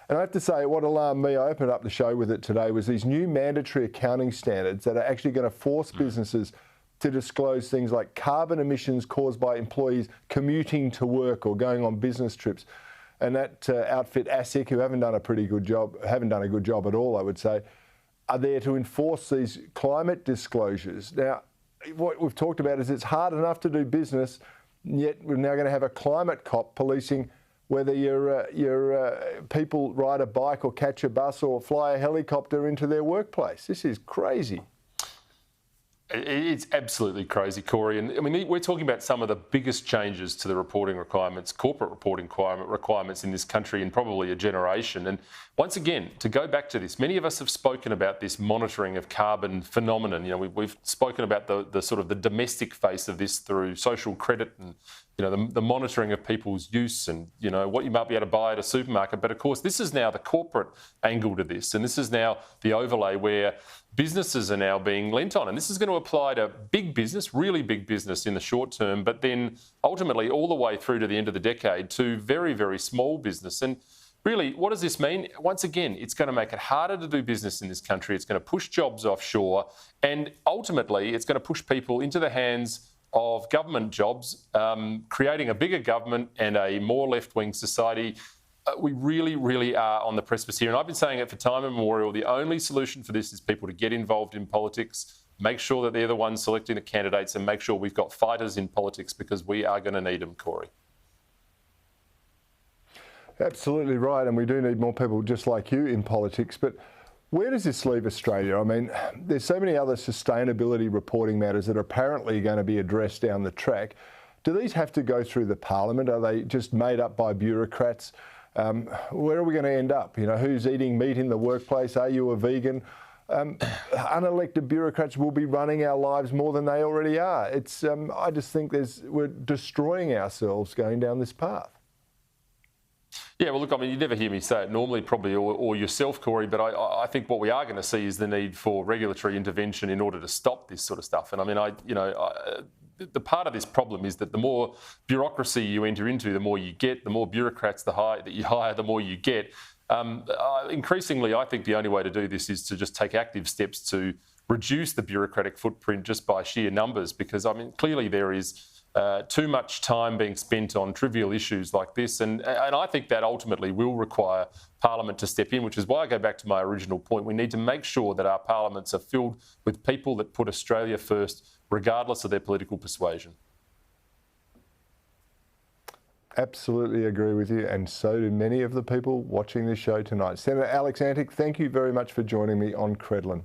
And I have to say, what alarmed me, I opened up the show with it today, was these new mandatory accounting standards that are actually going to force businesses to disclose things like carbon emissions caused by employees commuting to work or going on business trips. And that outfit ASIC, who haven't done a good job at all, I would say, are there to enforce these climate disclosures. Now, what we've talked about is it's hard enough to do business, yet we're now going to have a climate cop policing whether your people ride a bike or catch a bus or fly a helicopter into their workplace. This is crazy. It's absolutely crazy, Cory. And I mean, we're talking about some of the biggest changes to the reporting requirements, corporate reporting requirements in this country in probably a generation. And once again, to go back to this, many of us have spoken about this monitoring of carbon phenomenon. You know, we've spoken about the sort of the domestic face of this through social credit and, you know, the monitoring of people's use and, you know, what you might be able to buy at a supermarket. But of course, this is now the corporate angle to this. And this is now the overlay where businesses are now being lent on. And this is going to apply to big business, really big business in the short term, but then ultimately all the way through to the end of the decade to very, very small business. And really, what does this mean? Once again, it's going to make it harder to do business in this country. It's going to push jobs offshore. And ultimately, it's going to push people into the hands of government jobs, creating a bigger government and a more left-wing society. We really, really are on the precipice here. And I've been saying it for time immemorial. The only solution for this is people to get involved in politics, make sure that they're the ones selecting the candidates, and make sure we've got fighters in politics, because we are going to need them, Cory. Absolutely right. And we do need more people just like you in politics. But where does this leave Australia? I mean, there's so many other sustainability reporting matters that are apparently going to be addressed down the track. Do these have to go through the parliament? Are they just made up by bureaucrats? Where are we going to end up? You know, who's eating meat in the workplace? Are you a vegan? Unelected bureaucrats will be running our lives more than they already are. It's I just think we're destroying ourselves going down this path. Yeah, well, look, I mean, you never hear me say it normally, probably, or yourself, Cory, but I think what we are going to see is the need for regulatory intervention in order to stop this sort of stuff. And I mean, the part of this problem is that the more bureaucracy you enter into, the more you get, the more bureaucrats that you hire, the more you get. Increasingly, I think the only way to do this is to just take active steps to reduce the bureaucratic footprint just by sheer numbers, because, I mean, clearly there is too much time being spent on trivial issues like this. And I think that ultimately will require Parliament to step in, which is why I go back to my original point. We need to make sure that our parliaments are filled with people that put Australia first, regardless of their political persuasion. Absolutely agree with you, and so do many of the people watching this show tonight. Senator Alex Antic, thank you very much for joining me on Credlin.